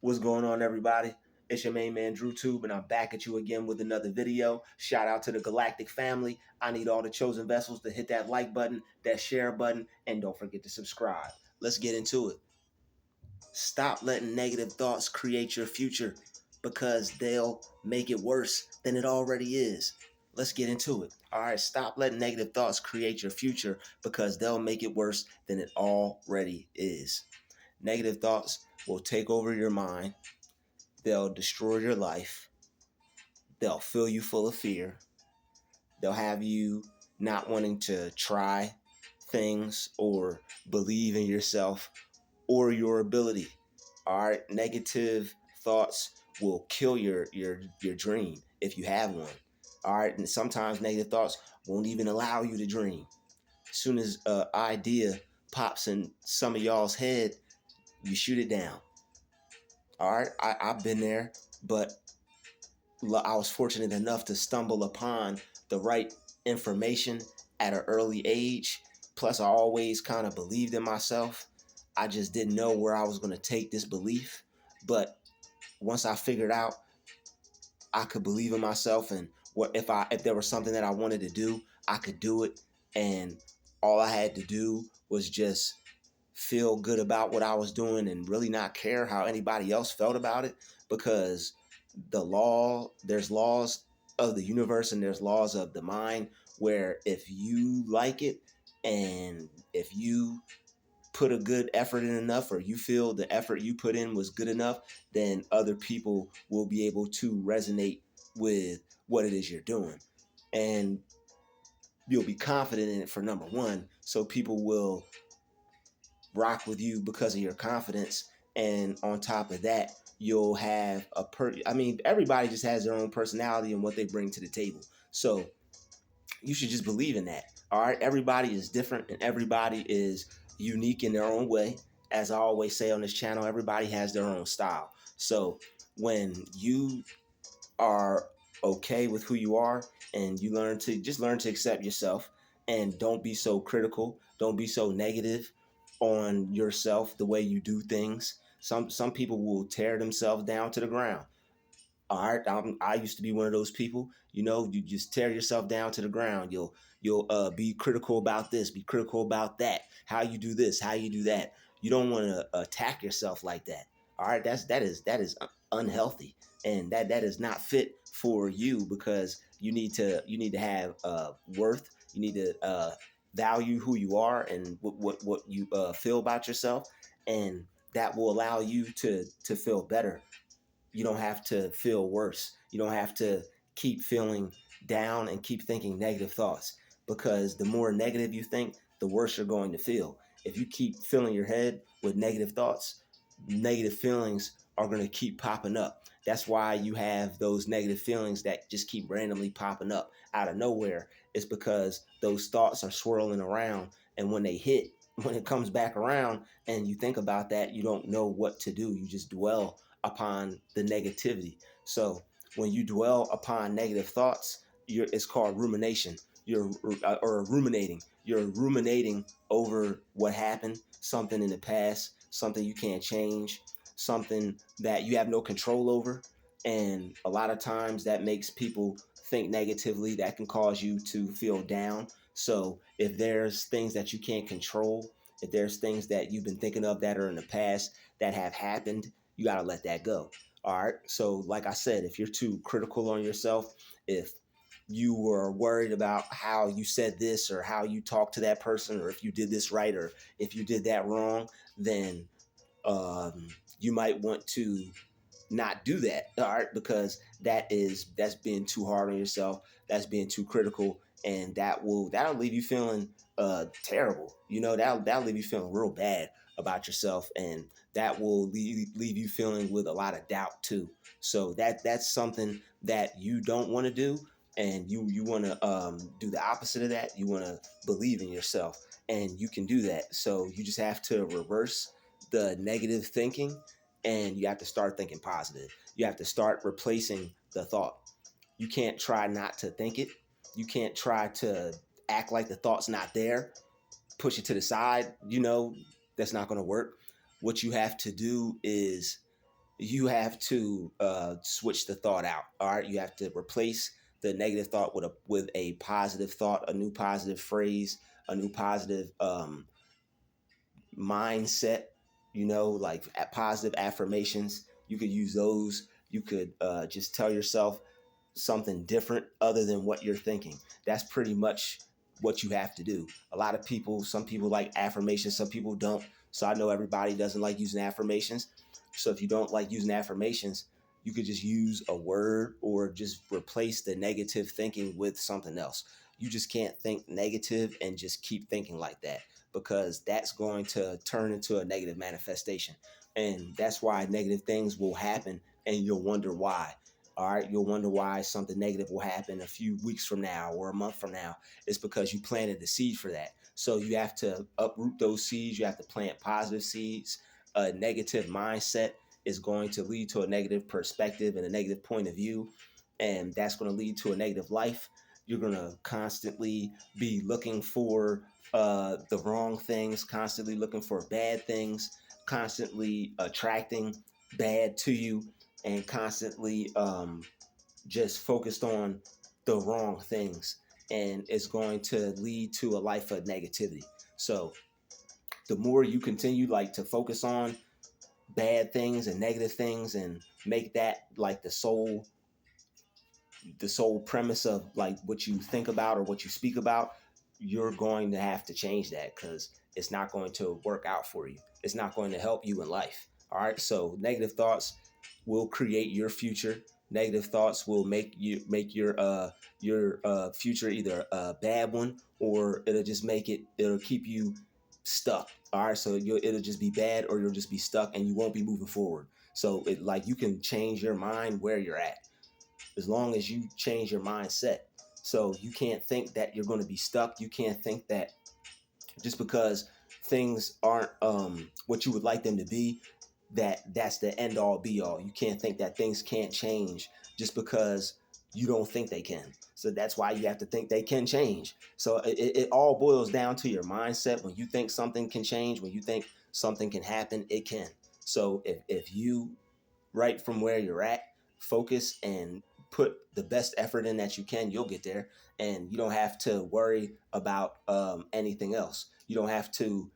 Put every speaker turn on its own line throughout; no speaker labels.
What's going on, everybody? It's your main man, Druuill, and I'm back at you again with another video. Shout out to the Galactic family. I need all the chosen vessels to hit that like button, that share button, and don't forget to subscribe. Let's get into it. Stop letting negative thoughts create your future because they'll make it worse than it already is. Let's get into it. All right, stop letting negative thoughts create your future because they'll make it worse than it already is. Negative thoughts will take over your mind. They'll destroy your life. They'll fill you full of fear. They'll have you not wanting to try things or believe in yourself or your ability. All right, negative thoughts will kill your dream if you have one. All right, and sometimes negative thoughts won't even allow you to dream. As soon as an idea pops in some of y'all's head, you shoot it down. All right, I've been there, but I was fortunate enough to stumble upon the right information at an early age. Plus, I always kind of believed in myself. I just didn't know where I was going to take this belief. But once I figured out I could believe in myself, and what if there was something that I wanted to do, I could do it. And all I had to do was just feel good about what I was doing and really not care how anybody else felt about it, because there's laws of the universe and there's laws of the mind, where if you like it and if you put a good effort in enough, or you feel the effort you put in was good enough, then other people will be able to resonate with what it is you're doing. And you'll be confident in it, for number one, so people will rock with you because of your confidence. And on top of that, you'll have everybody just has their own personality and what they bring to the table. So you should just believe in that. All right, everybody is different and everybody is unique in their own way. As I always say on this channel, everybody has their own style. So when you are okay with who you are, and you learn to accept yourself, and don't be so critical, don't be so negative on yourself, the way you do things. Some people will tear themselves down to the ground. All right, I used to be one of those people. You just tear yourself down to the ground. You'll be critical about this, be critical about that. How you do this, how you do that. You don't want to attack yourself like that. All right, that is unhealthy, and that is not fit for you, because you need to have worth. You need to value who you are and what you feel about yourself, and that will allow you to feel better. You don't have to feel worse. You don't have to keep feeling down and keep thinking negative thoughts, because the more negative you think, the worse you're going to feel. If you keep filling your head with negative thoughts, negative feelings are going to keep popping up. That's why you have those negative feelings that just keep randomly popping up out of nowhere. It's because those thoughts are swirling around, and when it comes back around and you think about that, you don't know what to do. You just dwell upon the negativity. So when you dwell upon negative thoughts, it's called rumination. Or ruminating. You're ruminating over what happened, something in the past, something you can't change, something that you have no control over. And a lot of times that makes people think negatively. That can cause you to feel down. So if there's things that you can't control, if there's things that you've been thinking of that are in the past that have happened, you got to let that go. All right. So like I said, if you're too critical on yourself, if you were worried about how you said this, or how you talked to that person, or if you did this right, or if you did that wrong, then you might want to not do that. All right, because that's being too hard on yourself. That's being too critical, and that'll leave you feeling terrible. That'll leave you feeling real bad about yourself, and that will leave you feeling with a lot of doubt too. So that's something that you don't want to do, and you want to do the opposite of that. You want to believe in yourself, and you can do that. So you just have to reverse the negative thinking, and you have to start thinking positive. You have to start replacing the thought. You can't try not to think it. You can't try to act like the thought's not there, push it to the side. That's not going to work. What you have to do is you have to switch the thought out. All right, you have to replace the negative thought with a positive thought, a new positive phrase, a new positive mindset. Like positive affirmations. You could use those. You could just tell yourself something different other than what you're thinking. That's pretty much what you have to do. A lot of people, some people like affirmations, some people don't. So I know everybody doesn't like using affirmations. So if you don't like using affirmations, you could just use a word or just replace the negative thinking with something else. You just can't think negative and just keep thinking like that, because that's going to turn into a negative manifestation. And that's why negative things will happen and you'll wonder why. All right, you'll wonder why something negative will happen a few weeks from now or a month from now. It's because you planted the seed for that. So you have to uproot those seeds. You have to plant positive seeds. A negative mindset is going to lead to a negative perspective and a negative point of view, and that's going to lead to a negative life. You're going to constantly be looking for the wrong things, constantly looking for bad things, constantly attracting bad to you, and constantly just focused on the wrong things. And it's going to lead to a life of negativity. So the more you continue like to focus on bad things and negative things and make that like the sole premise of like what you think about or what you speak about, you're going to have to change that, because it's not going to work out for you. It's not going to help you in life. All right. So negative thoughts will create your future. Negative thoughts will make your future either a bad one, or it'll keep you stuck. All right. So it'll just be bad, or you'll just be stuck and you won't be moving forward. So you can change your mind where you're at as long as you change your mindset. So you can't think that you're going to be stuck. You can't think that just because things aren't what you would like them to be, that's the end all be all. You can't think that things can't change just because you don't think they can. So that's why you have to think they can change. So it all boils down to your mindset. When you think something can change, when you think something can happen, it can. So if you, right from where you're at, focus and put the best effort in that you can, you'll get there. And you don't have to worry about anything else. You don't have to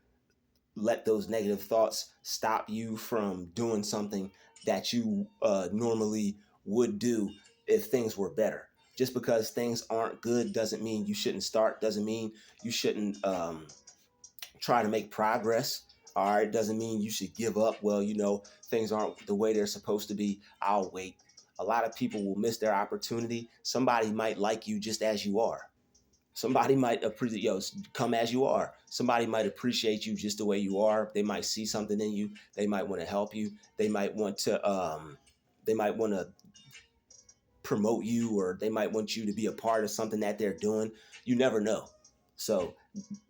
let those negative thoughts stop you from doing something that you normally would do if things were better. Just because things aren't good doesn't mean you shouldn't start, doesn't mean you shouldn't try to make progress. All right, doesn't mean you should give up. Well, things aren't the way they're supposed to be. I'll wait. A lot of people will miss their opportunity. Somebody might like you just as you are. Somebody might appreciate, come as you are. Somebody might appreciate you just the way you are. They might see something in you. They might want to help you. They might want to promote you, or they might want you to be a part of something that they're doing. You never know. So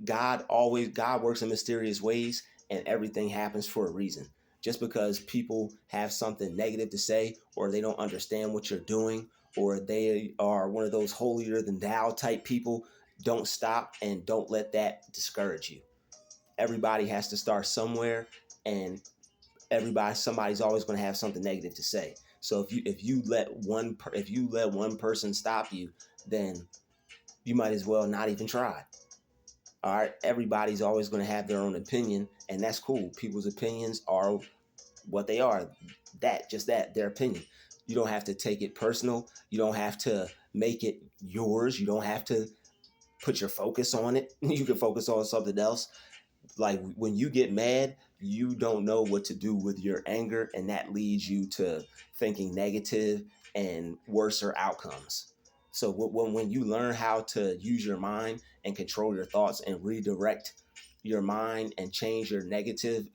God works in mysterious ways, and everything happens for a reason. Just because people have something negative to say, or they don't understand what you're doing, or they are one of those holier than thou type people, don't stop and don't let that discourage you. Everybody has to start somewhere, and somebody's always going to have something negative to say. So if you let one person stop you, then you might as well not even try. All right, everybody's always going to have their own opinion, and that's cool. People's opinions are what they are. Just that, their opinion. You don't have to take it personal. You don't have to make it yours. You don't have to put your focus on it. You can focus on something else. Like when you get mad, you don't know what to do with your anger, and that leads you to thinking negative and worser outcomes. So when you learn how to use your mind and control your thoughts and redirect your mind and change your negative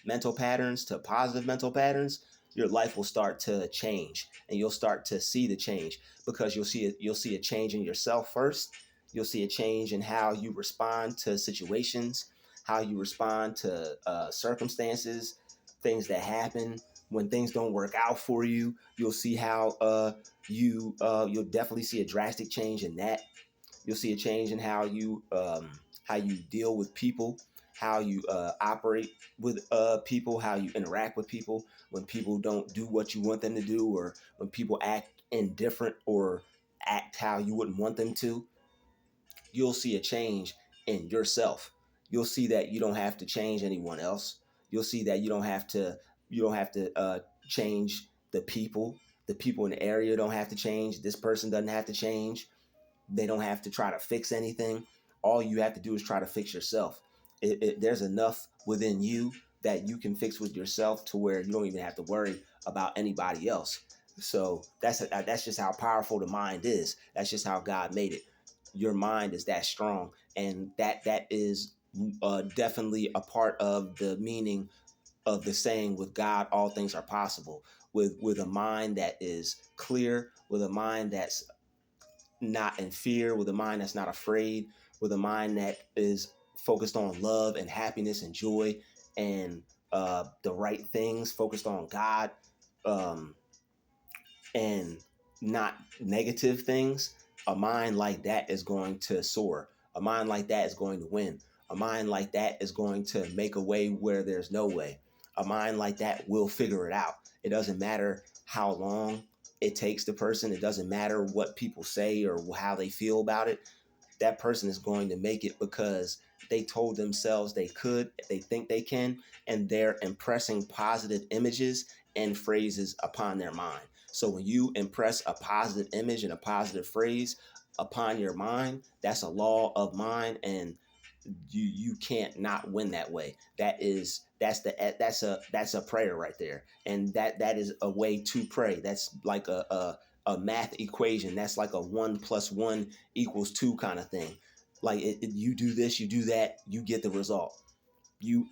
mental patterns to positive mental patterns, your life will start to change, and you'll start to see the change, because you'll see a change in yourself first. You'll see a change in how you respond to situations, how you respond to circumstances, things that happen. When things don't work out for you, you'll see how you'll definitely see a drastic change in that. You'll see a change in how you deal with people, how you operate with people, how you interact with people. When people don't do what you want them to do, or when people act indifferent or act how you wouldn't want them to, you'll see a change in yourself. You'll see that you don't have to change anyone else. You'll see that you don't have to change the people. The people in the area don't have to change. This person doesn't have to change. They don't have to try to fix anything. All you have to do is try to fix yourself. There's enough within you that you can fix with yourself to where you don't even have to worry about anybody else. So that's just how powerful the mind is. That's just how God made it. Your mind is that strong, and that is definitely a part of the meaning of the saying, with God all things are possible. With a mind that is clear, with a mind that's not in fear, with a mind that's not afraid, with a mind that is focused on love and happiness and joy and the right things, focused on God, um, and not negative things. A mind like that is going to soar. A mind like that is going to win. A mind like that is going to make a way where there's no way. A mind like that will figure it out. It doesn't matter how long it takes the person. It doesn't matter what people say or how they feel about it. That person is going to make it because they told themselves they could, they think they can, and they're impressing positive images and phrases upon their mind. So when you impress a positive image and a positive phrase upon your mind, that's a law of mind, and you can't not win that way. That's a prayer right there, and that is a way to pray. That's like a math equation. That's like a 1 + 1 = 2 kind of thing. Like you do this, you do that, you get the result. You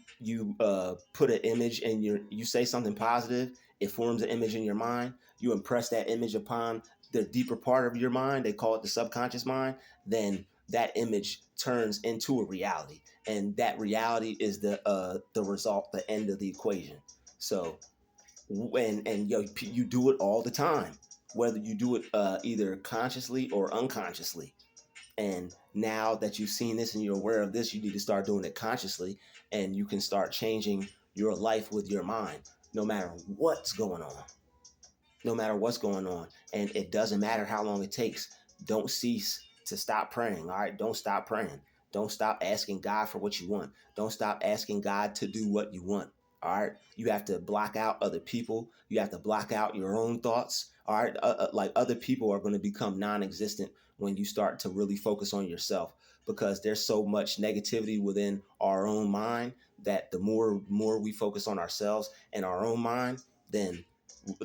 put an image in you say something positive, it forms an image in your mind. You impress that image upon the deeper part of your mind, they call it the subconscious mind. Then that image turns into a reality, and that reality is the result, the end of the equation. So and you do it all the time, whether you do it either consciously or unconsciously. And now that you've seen this and you're aware of this, you need to start doing it consciously, and you can start changing your life with your mind, no matter what's going on. No matter what's going on. And it doesn't matter how long it takes. Don't cease to stop praying. All right. Don't stop praying. Don't stop asking God for what you want. Don't stop asking God to do what you want. All right. You have to block out other people. You have to block out your own thoughts. All right. Like other people are going to become non existent when you start to really focus on yourself, because there's so much negativity within our own mind that the more we focus on ourselves and our own mind, then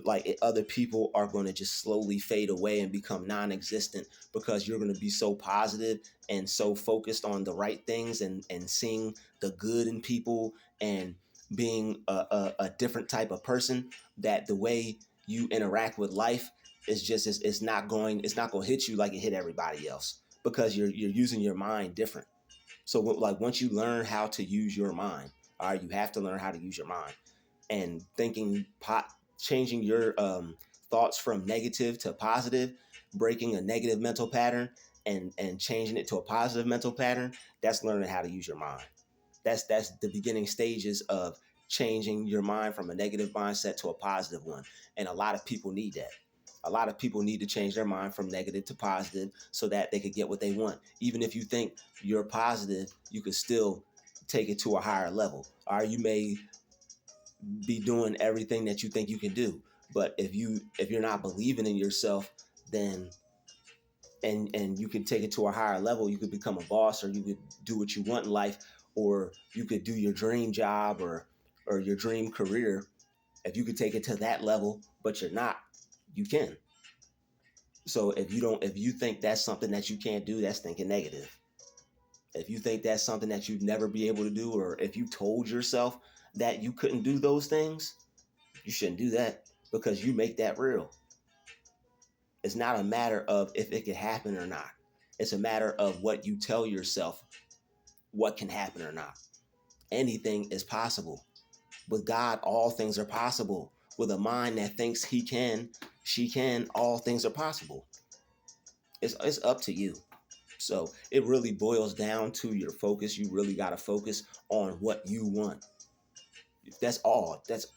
like other people are going to just slowly fade away and become non-existent, because you're going to be so positive and so focused on the right things, and seeing the good in people, and being a different type of person, that the way you interact with life is just it's not going to hit you like it hit everybody else, because you're using your mind different. So like once you learn how to use your mind, all right, you have to learn how to use your mind, and changing your thoughts from negative to positive, breaking a negative mental pattern and changing it to a positive mental pattern. That's learning how to use your mind. That's the beginning stages of changing your mind from a negative mindset to a positive one. And a lot of people need that. A lot of people need to change their mind from negative to positive so that they could get what they want. Even if you think you're positive, you could still take it to a higher level. All right, you may be doing everything that you think you can do, but if you're not believing in yourself, then and you can take it to a higher level, you could become a boss, or you could do what you want in life, or you could do your dream job, or your dream career. If you could take it to that level, but you're not, you can. So if you think that's something that you can't do, that's thinking negative. If you think that's something that you'd never be able to do, or if you told yourself that you couldn't do those things, you shouldn't do that, because you make that real. It's not a matter of if it can happen or not. It's a matter of what you tell yourself what can happen or not. Anything is possible. With God, all things are possible. With a mind that thinks he can, she can, all things are possible. It's up to you. So it really boils down to your focus. You really got to focus on what you want. That's all. That's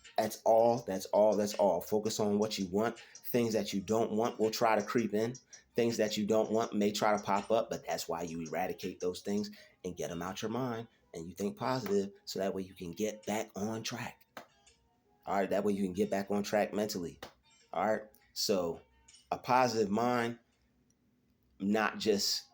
all. That's all. That's all. Focus on what you want. Things that you don't want will try to creep in. Things that you don't want may try to pop up, but that's why you eradicate those things and get them out your mind, and you think positive so that way you can get back on track. All right, that way you can get back on track mentally. All right. So a positive mind, not just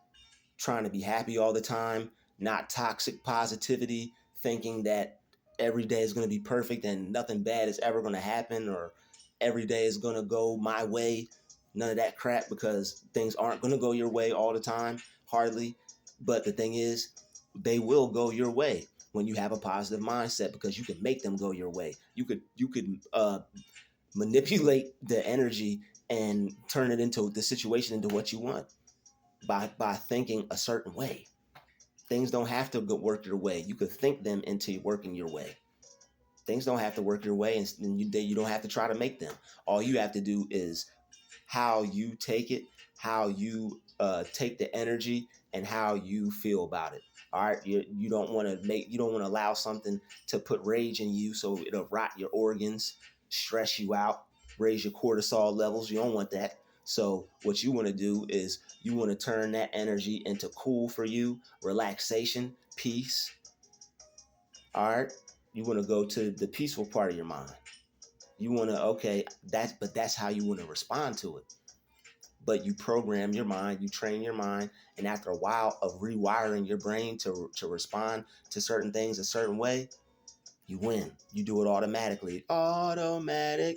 trying to be happy all the time, not toxic positivity, thinking that every day is going to be perfect and nothing bad is ever going to happen, or every day is going to go my way. None of that crap, because things aren't going to go your way all the time, hardly. But the thing is, they will go your way when you have a positive mindset, because you can make them go your way. You could manipulate the energy and turn it into the situation into what you want by thinking a certain way. Things don't have to work your way. You could think them into working your way. Things don't have to work your way, and you don't have to try to make them. All you have to do is how you take it, how you take the energy, and how you feel about it. All right, you don't want to allow something to put rage in you, so it'll rot your organs, stress you out, raise your cortisol levels. You don't want that. So what you want to do is you want to turn that energy into cool for you, relaxation, peace. All right, you want to go to the peaceful part of your mind. You want to, okay, that's how you want to respond to it. But you program your mind, you train your mind, and after a while of rewiring your brain to respond to certain things a certain way, you win. You do it automatically. Automatic.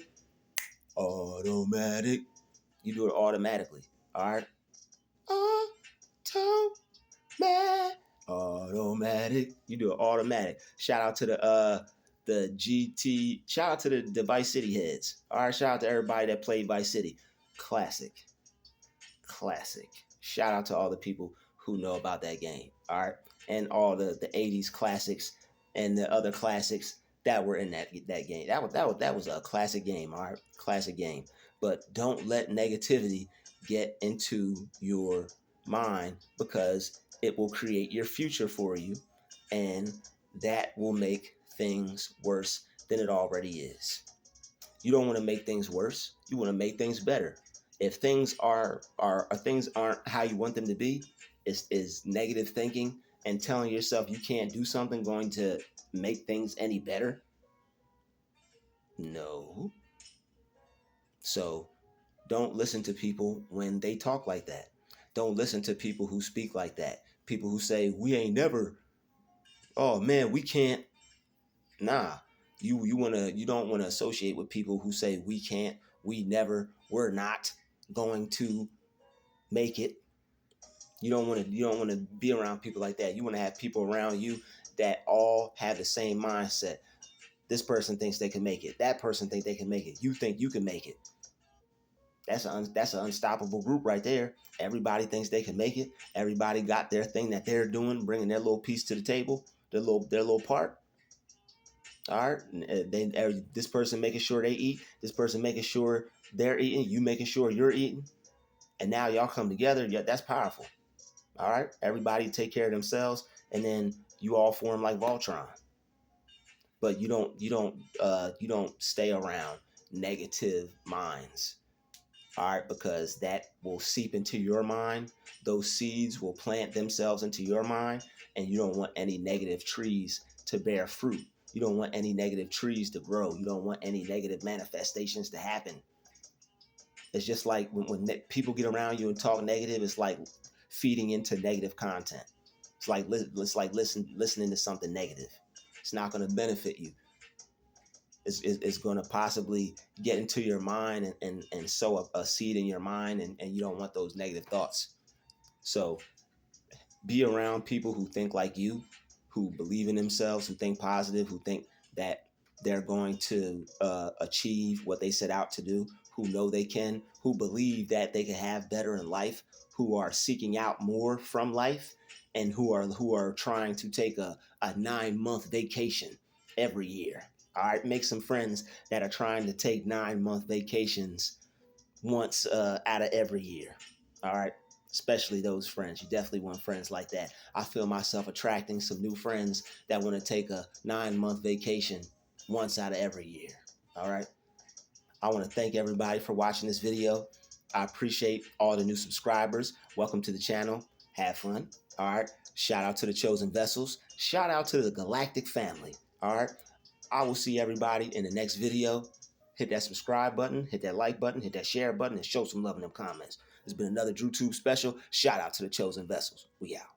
You do it automatically. All right. Automatic. You do it automatic. Shout out to the GT. Shout out to the Vice City heads. All right. Shout out to everybody that played Vice City. Classic. Classic. Shout out to all the people who know about that game. All right. And all the 80s classics and the other classics that were in that game. That was a classic game. All right. Classic game. But don't let negativity get into your mind, because it will create your future for you, and that will make things worse than it already is. You don't want to make things worse. You want to make things better. If things things aren't how you want them to be, is negative thinking and telling yourself you can't do something going to make things any better? No. So don't listen to people when they talk like that. Don't listen to people who speak like that. People who say we ain't never. Oh man, we can't. Nah. You don't want to associate with people who say we can't, we never, we're not going to make it. You don't want to be around people like that. You want to have people around you that all have the same mindset. This person thinks they can make it. That person thinks they can make it. You think you can make it. That's an unstoppable group right there. Everybody thinks they can make it. Everybody got their thing that they're doing, bringing their little piece to the table, their little part. All right, this person making sure they eat. This person making sure they're eating. You making sure you're eating, and now y'all come together. Yeah, that's powerful. All right, everybody take care of themselves, and then you all form like Voltron. But you don't stay around negative minds. All right, because that will seep into your mind. Those seeds will plant themselves into your mind, and you don't want any negative trees to bear fruit. You don't want any negative trees to grow. You don't want any negative manifestations to happen. It's just like when people get around you and talk negative, it's like feeding into negative content. It's like listening to something negative. It's not going to benefit you. It's going to possibly get into your mind and sow a seed in your mind, and you don't want those negative thoughts. So be around people who think like you, who believe in themselves, who think positive, who think that they're going to achieve what they set out to do, who know they can, who believe that they can have better in life, who are seeking out more from life, and who are trying to take a 9-month vacation every year. All right, make some friends that are trying to take 9-month vacations once out of every year. All right. especially those friends. You definitely want friends like that. I feel myself attracting some new friends that want to take a 9-month vacation once out of every year. All right. I want to thank everybody for watching this video. I appreciate all the new subscribers. Welcome to the channel. Have fun. All right. Shout out to the chosen vessels. Shout out to the galactic family. All right. I will see everybody in the next video. Hit that subscribe button, hit that like button, hit that share button, and show some love in them comments. It's been another DruTube special. Shout out to the chosen vessels. We out.